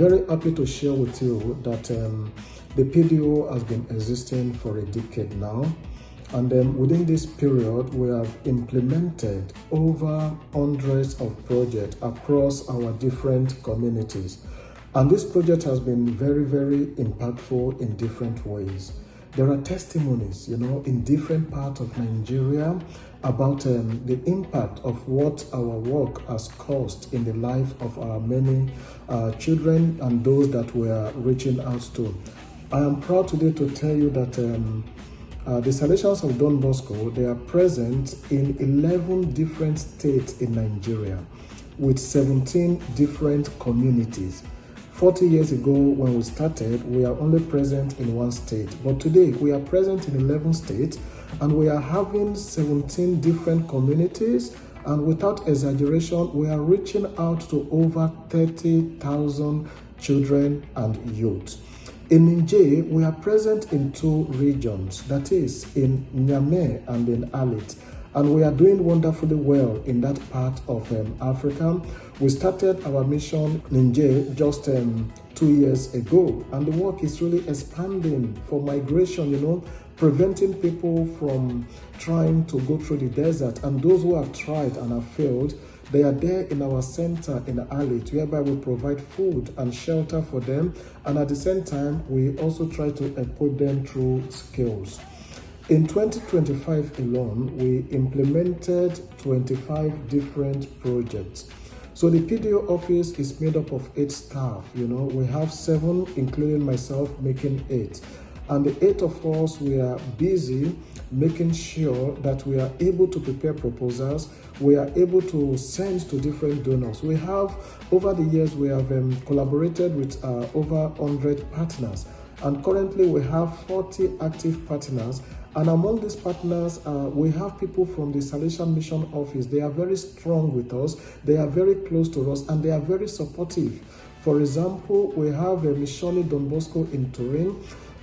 very happy to share with you that the PDO has been existing for a decade now. And within this period, we have implemented over hundreds of projects across our different communities. And this project has been very, very impactful in different ways. There are testimonies, in different parts of Nigeria about the impact of what our work has caused in the life of our many children and those that we are reaching out to. I am proud today to tell you that the Salesians of Don Bosco, they are present in 11 different states in Nigeria with 17 different communities. 40 years ago when we started, we are only present in one state. But today we are present in 11 states and we are having 17 different communities. And without exaggeration, we are reaching out to over 30,000 children and youth. In Niger, we are present in 2 regions, that is in Niamey and in Alit. And we are doing wonderfully well in that part of Africa. We started our mission in Niger just 2 years ago, and the work is really expanding for migration, preventing people from trying to go through the desert. And those who have tried and have failed, they are there in our center in Alit, whereby we provide food and shelter for them. And at the same time, we also try to equip them through skills. In 2025 alone, we implemented 25 different projects. So the PDO office is made up of 8 staff. We have 7, including myself, making 8. And the 8 of us, we are busy making sure that we are able to prepare proposals. We are able to send to different donors. We have, over the years, we have collaborated with over 100 partners. And currently we have 40 active partners. And among these partners, we have people from the Salesian Mission Office. They are very strong with us. They are very close to us and they are very supportive. For example, we have Missioni Don Bosco in Turin.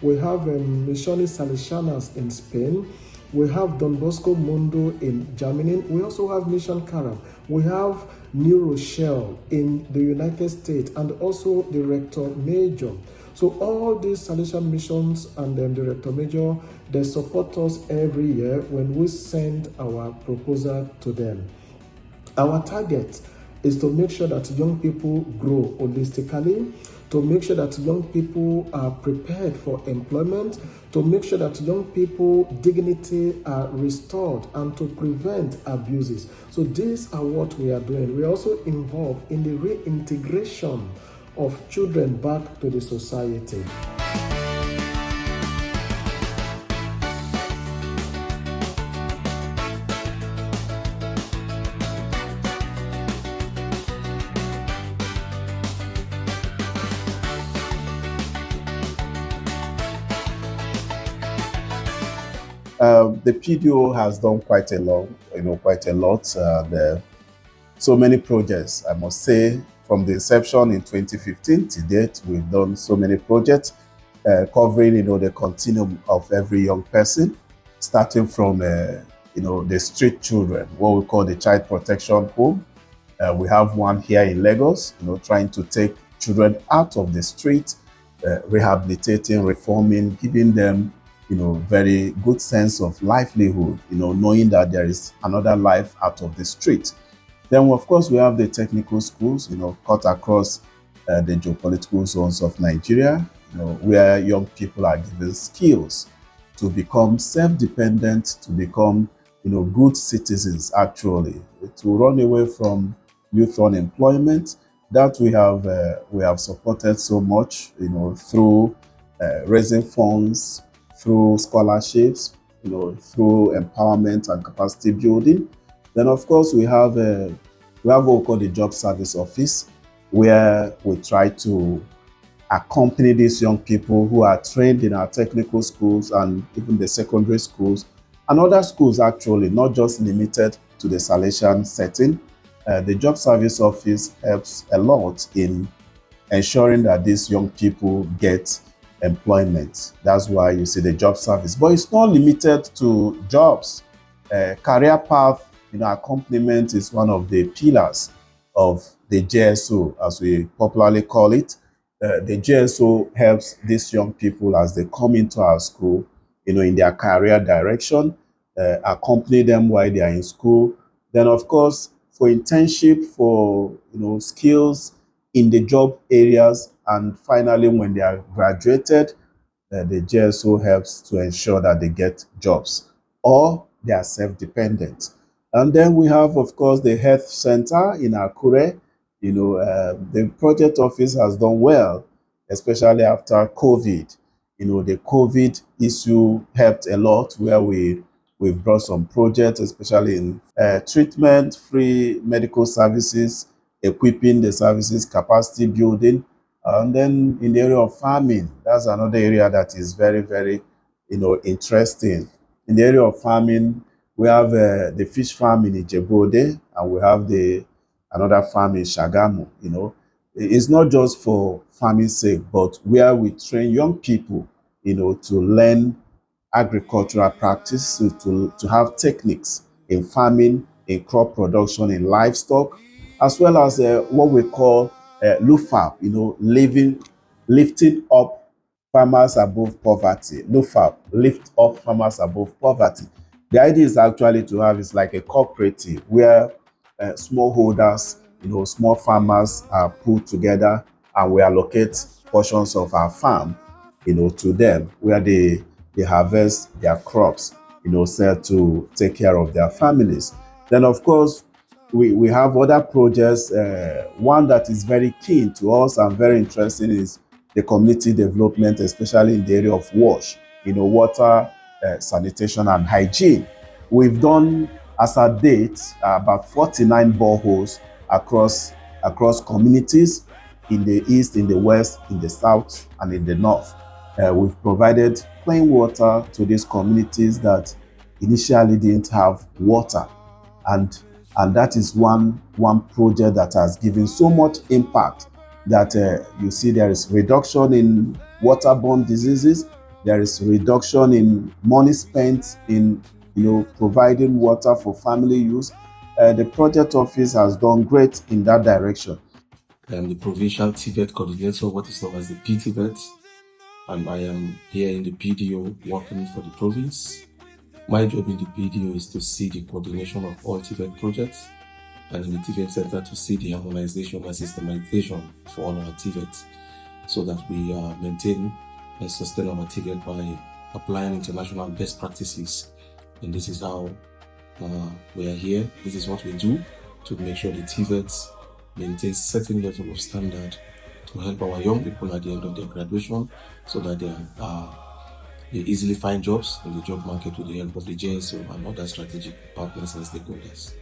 We have Missioni Salesianas in Spain. We have Don Bosco Mundo in Germany. We also have Mission Carab. We have New Rochelle in the United States and also the Rector Major. So all these Salesian missions and the Rector Major, they support us every year when we send our proposal to them. Our target is to make sure that young people grow holistically, to make sure that young people are prepared for employment, to make sure that young people dignity are restored and to prevent abuses. So these are what we are doing. We are also involved in the reintegration of children back to the society. The PDO has done quite a lot. There are so many projects, I must say, from the inception in 2015 to date. We've done so many projects covering, the continuum of every young person, starting from, the street children, what we call the child protection home. We have one here in Lagos, trying to take children out of the street, rehabilitating, reforming, giving them very good sense of livelihood, knowing that there is another life out of the street. Then, of course, we have the technical schools, cut across the geopolitical zones of Nigeria, where young people are given skills to become self-dependent, to become, good citizens, actually, to run away from youth unemployment. That we have supported so much, through raising funds, through scholarships, through empowerment and capacity building. Then, of course, we have what we call the Job Service Office, where we try to accompany these young people who are trained in our technical schools and even the secondary schools and other schools, actually, not just limited to the Salesian setting. The Job Service Office helps a lot in ensuring that these young people get employment. That's why you see the job service. But it's not limited to jobs. Career path, accompaniment is one of the pillars of the JSO, as we popularly call it. the GSO helps these young people as they come into our school, in their career direction, accompany them while they are in school. Then, of course, for internship, for skills in the job areas, and finally, when they are graduated, the GSO helps to ensure that they get jobs or they are self-dependent. And then we have, of course, the health center in Akure. The project office has done well, especially after COVID. The COVID issue helped a lot where we've brought some projects, especially in treatment, free medical services, equipping the services, capacity building, and then in the area of farming. That's another area that is very, very, interesting. In the area of farming, we have the fish farm in Ijebu-Ode, and we have another farm in Shagamu. It's not just for farming sake, but where we train young people, to learn agricultural practice, to have techniques in farming, in crop production, in livestock, as well as what we call LUFAP, lifting up farmers above poverty. LUFAP, lift up farmers above poverty. The idea is actually to have is like a cooperative where smallholders, small farmers are put together, and we allocate portions of our farm, to them where they harvest their crops, sell to take care of their families. Then, of course, we have other projects. One that is very keen to us and very interesting is the community development, especially in the area of water, sanitation, and hygiene. We've done, as at date, about 49 boreholes across communities in the east, in the west, in the south, and in the north. We've provided clean water to these communities that initially didn't have water, and that is one project that has given so much impact that you see there is reduction in waterborne diseases, there is reduction in money spent in providing water for family use. The project office has done great in that direction. I'm the provincial TVET coordinator, what is known as the PTVET, and I am here in the PDO working for the province. My job in the PDO is to see the coordination of all TVET projects, and in the TVET center to see the harmonization and systemization for all our TVETs, so that we maintain and sustain our TVET by applying international best practices. And this is how we are here. This is what we do to make sure the TVETs maintain certain level of standard to help our young people at the end of their graduation, so that they easily find jobs in the job market with the help of the GSO and other strategic partners and stakeholders.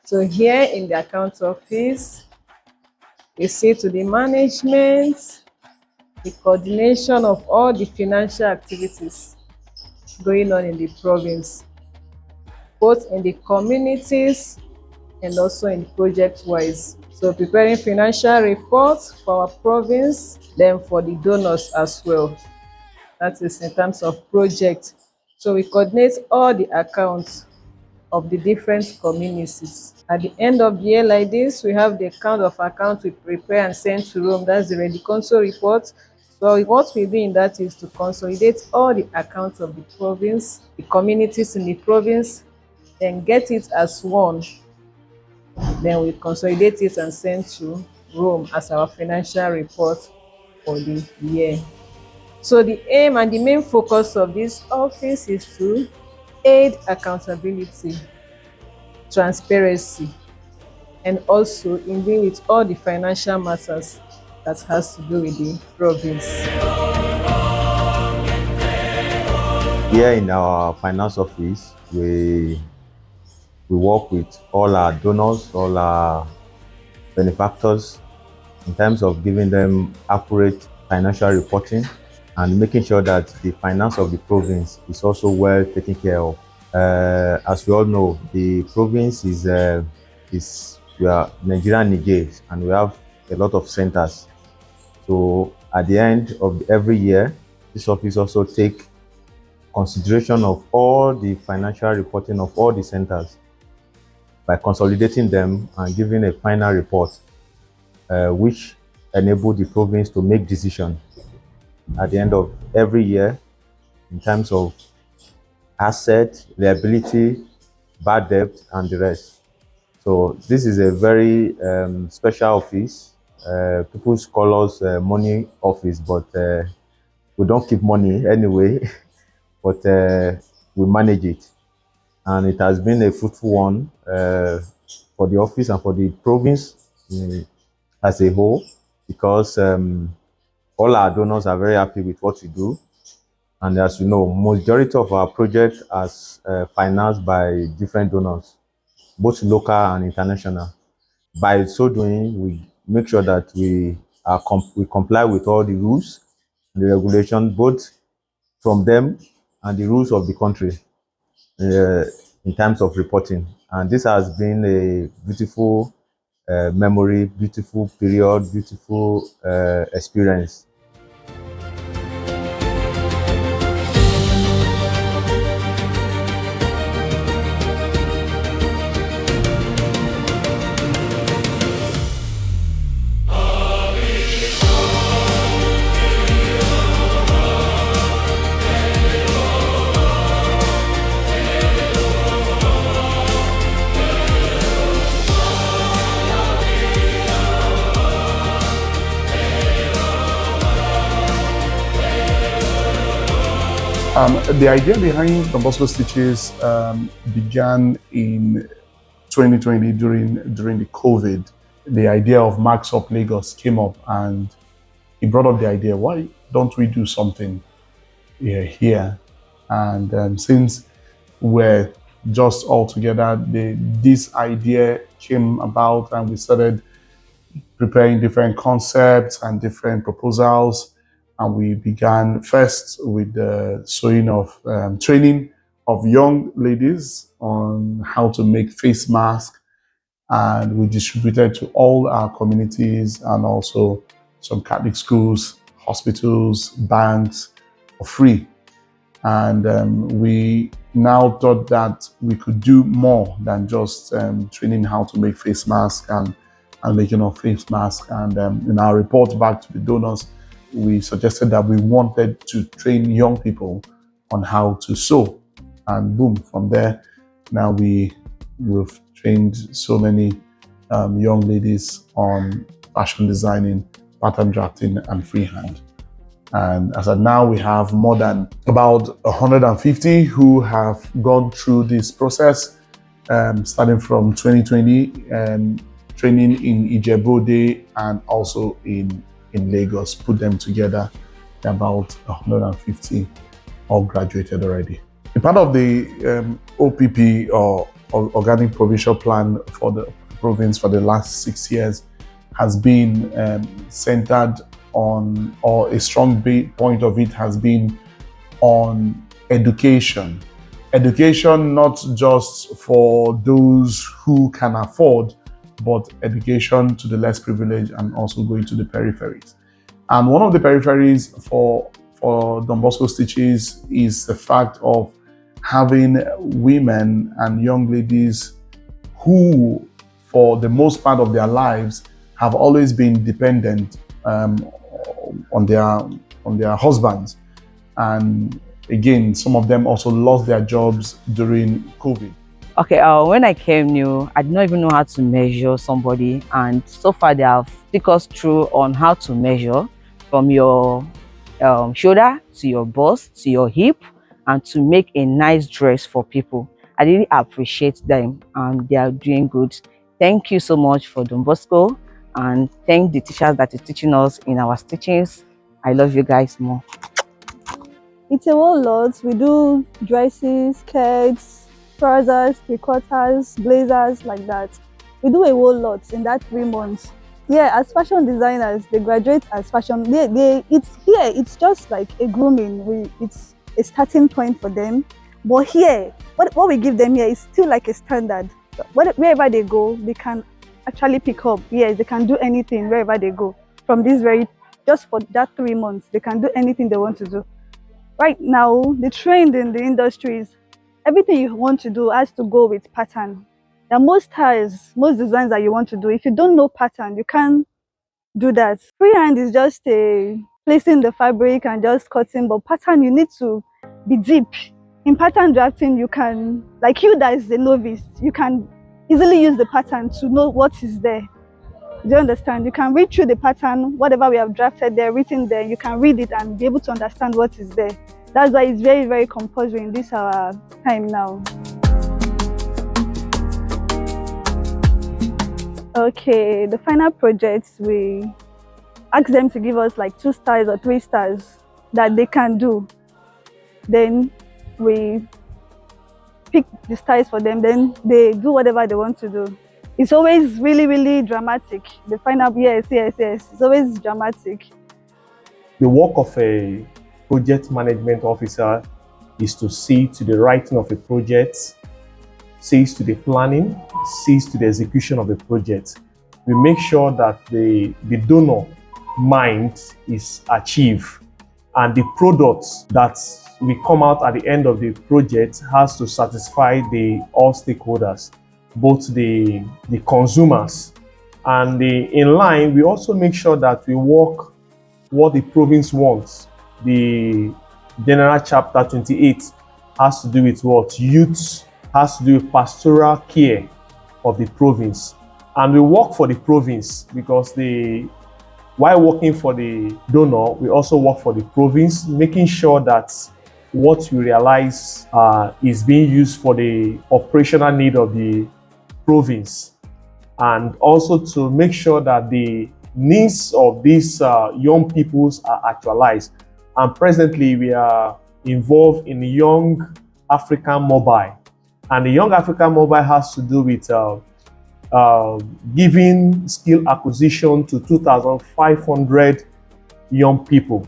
So here in the account office, we see to the management, the coordination of all the financial activities going on in the province, both in the communities and also in project-wise. So preparing financial reports for our province, then for the donors as well. That is in terms of project. So we coordinate all the accounts of the different communities. At the end of the year like this, we have the count of accounts we prepare and send to Rome. That's the Rediconsol report. So what we do in that is to consolidate all the accounts of the province, the communities in the province, then get it as one. Then we consolidate it and send to Rome as our financial report for the year. So the aim and the main focus of this office is to aid accountability, transparency, and also in dealing with all the financial matters that has to do with the province. Here in our finance office, we work with all our donors, all our benefactors, in terms of giving them accurate financial reporting and making sure that the finance of the province is also well taken care of. As we all know, the province is we are Nigeria-Niger, and we have a lot of centers. So at the end of every year, this office also take consideration of all the financial reporting of all the centers by consolidating them and giving a final report, which enable the province to make decisions at the end of every year in terms of asset, liability, bad debt, and the rest. So this is a very special office. People call us money office, but we don't keep money anyway, but we manage it. And it has been a fruitful one for the office and for the province as a whole, because all our donors are very happy with what we do. And as you know, majority of our projects are financed by different donors, both local and international. By so doing, we make sure that we comply with all the rules and the regulations, both from them and the rules of the country in terms of reporting. And this has been a beautiful memory, beautiful period, beautiful experience. The idea behind the Bosco Stitches began in 2020 during the COVID. The idea of Max Up Lagos came up, and he brought up the idea, why don't we do something here? And since we're just all together, this idea came about, and we started preparing different concepts and different proposals. And we began first with the sewing of training of young ladies on how to make face masks, and we distributed to all our communities and also some Catholic schools, hospitals, banks for free. And we now thought that we could do more than just training how to make face masks and making of face masks. And in our report back to the donors, we suggested that we wanted to train young people on how to sew. And boom, from there, now we've trained so many young ladies on fashion designing, pattern drafting, and freehand. And as of now, we have more than about 150 who have gone through this process, starting from 2020, and training in Ijebu and also in Lagos. Put them together, about 150 all graduated already. A part of the OPP, or Organic Provincial Plan for the province for the last 6 years, has been centered on, or a strong point of it has been on education. Education not just for those who can afford, but education to the less privileged and also going to the peripheries. And one of the peripheries for Don Bosco Stitches is the fact of having women and young ladies who, for the most part of their lives, have always been dependent on their husbands. And again, some of them also lost their jobs during COVID. Okay, when I came new, I did not even know how to measure somebody, and so far they have taken us through on how to measure from your shoulder to your bust to your hip, and to make a nice dress for people. I really appreciate them, and they are doing good. Thank you so much for Don Bosco, and thank the teachers that is teaching us in our stitchings. I love you guys more. It's a whole lot. We do dresses, skirts, trousers, three-quarters, blazers, like that. We do a whole lot in that 3 months. Yeah, as fashion designers, they graduate as fashion. It's just like a grooming. It's a starting point for them. But here, what we give them here is still like a standard. Wherever they go, they can actually pick up. Yes, they can do anything wherever they go. From this very, just for that 3 months, they can do anything they want to do. Right now, the trend in the industry is everything you want to do has to go with pattern. There are most styles, most designs that you want to do. If you don't know pattern, you can't do that. Freehand is just a placing the fabric and just cutting, but pattern you need to be deep. In pattern drafting, you can, like you that is a novice, you can easily use the pattern to know what is there. Do you understand? You can read through the pattern, whatever we have drafted there, written there, you can read it and be able to understand what is there. That's why it's very, very compulsory in this our time now. Okay, the final project, we ask them to give us like 2 stars or 3 stars that they can do. Then we pick the stars for them, then they do whatever they want to do. It's always really, really dramatic. The final, yes. It's always dramatic. The work of a project management officer is to see to the writing of a project, sees to the planning, sees to the execution of the project. We make sure that the donor mind is achieved, and the products that we come out at the end of the project has to satisfy all stakeholders, both the consumers and the inline. We also make sure that we work what the province wants. The general chapter 28 has to do with what? Youth, has to do with pastoral care of the province. And we work for the province because while working for the donor, we also work for the province, making sure that what we realize is being used for the operational need of the province, and also to make sure that the needs of these young peoples are actualized. And presently, we are involved in Young African Mobile. And the Young African Mobile has to do with giving skill acquisition to 2,500 young people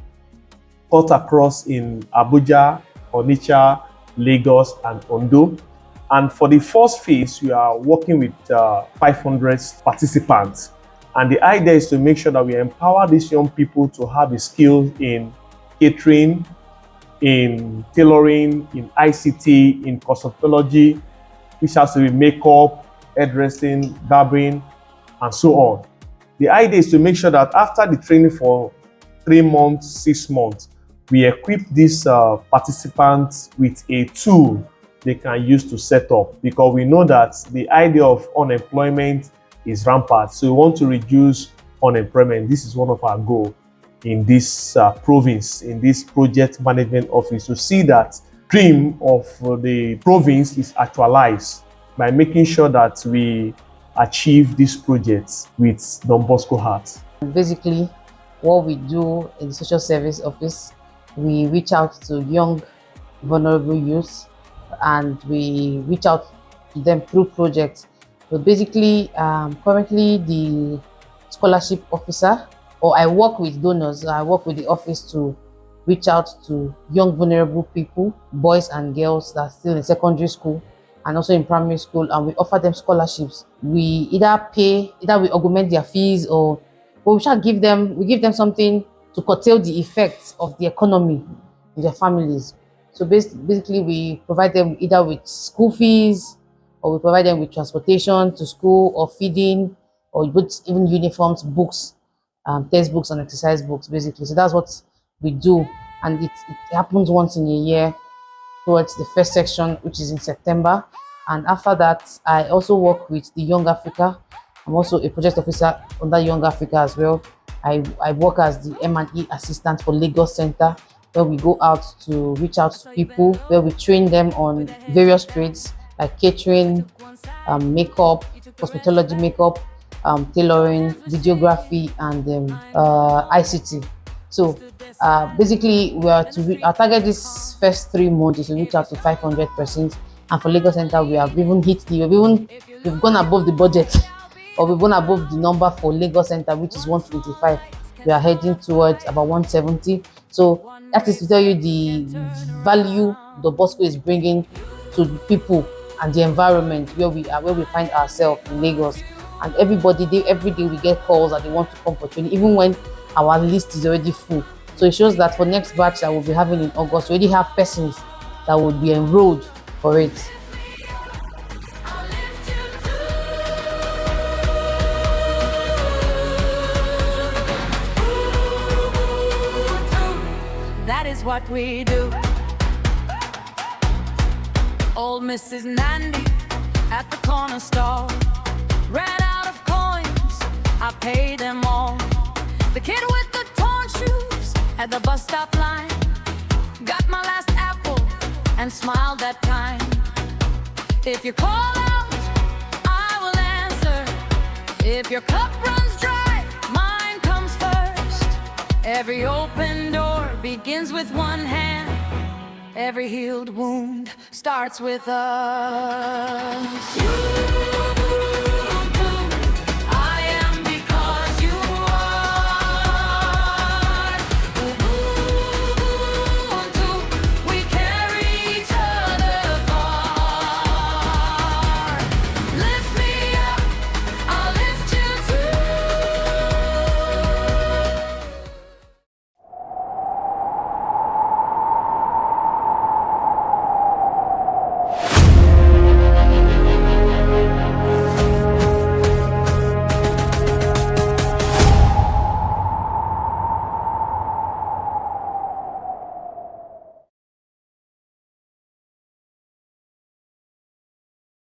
cut across in Abuja, Onitsha, Lagos, and Ondo. And for the first phase, we are working with 500 participants. And the idea is to make sure that we empower these young people to have the skills in catering, in tailoring, in ICT, in cosmetology, which has to be makeup, hairdressing, barbering, and so on. The idea is to make sure that after the training for 3 months, 6 months, we equip these participants with a tool they can use to set up, because we know that the idea of unemployment is rampant. So we want to reduce unemployment. This is one of our goals in this province, in this project management office, to see that dream of the province is actualized by making sure that we achieve these projects with Don Bosco heart. Basically, what we do in the social service office, we reach out to young, vulnerable youth, and we reach out to them through projects. But basically, currently the scholarship officer, or I work with donors, I work with the office to reach out to young, vulnerable people, boys and girls that are still in secondary school and also in primary school, and we offer them scholarships. We either we augment their fees, or we give them something to curtail the effects of the economy in their families. So basically, we provide them either with school fees, or we provide them with transportation to school, or feeding, or even uniforms, books, textbooks and exercise books, basically. So that's what we do. And it happens once in a year towards the first section, which is in September. And after that, I also work with the Young Africa. I'm also a project officer under Young Africa as well. I work as the M&E assistant for Lagos Center, where we go out to reach out to people, where we train them on various trades like catering, makeup, cosmetology makeup, tailoring, videography, and ICT. So basically, our target this first 3 months is to reach out to 500 persons. And for Lagos Center, we've gone above the budget. or we've gone above the number for Lagos Center, which is 125. We are heading towards about 170. So that is to tell you the value the Bosco is bringing to the people and the environment where we are, where we find ourselves in Lagos. And every day we get calls that they want to come for training, even when our list is already full. So it shows that for next batch that we'll be having in August, we already have persons that would be enrolled for it. That is what we do. Old Mrs. Nandy at the corner store ran out of coins, I paid them all. The kid with the torn shoes at the bus stop line got my last apple and smiled that time. If you call out, I will answer. If your cup runs dry, mine comes first. Every open door begins with one hand. Every healed wound starts with us.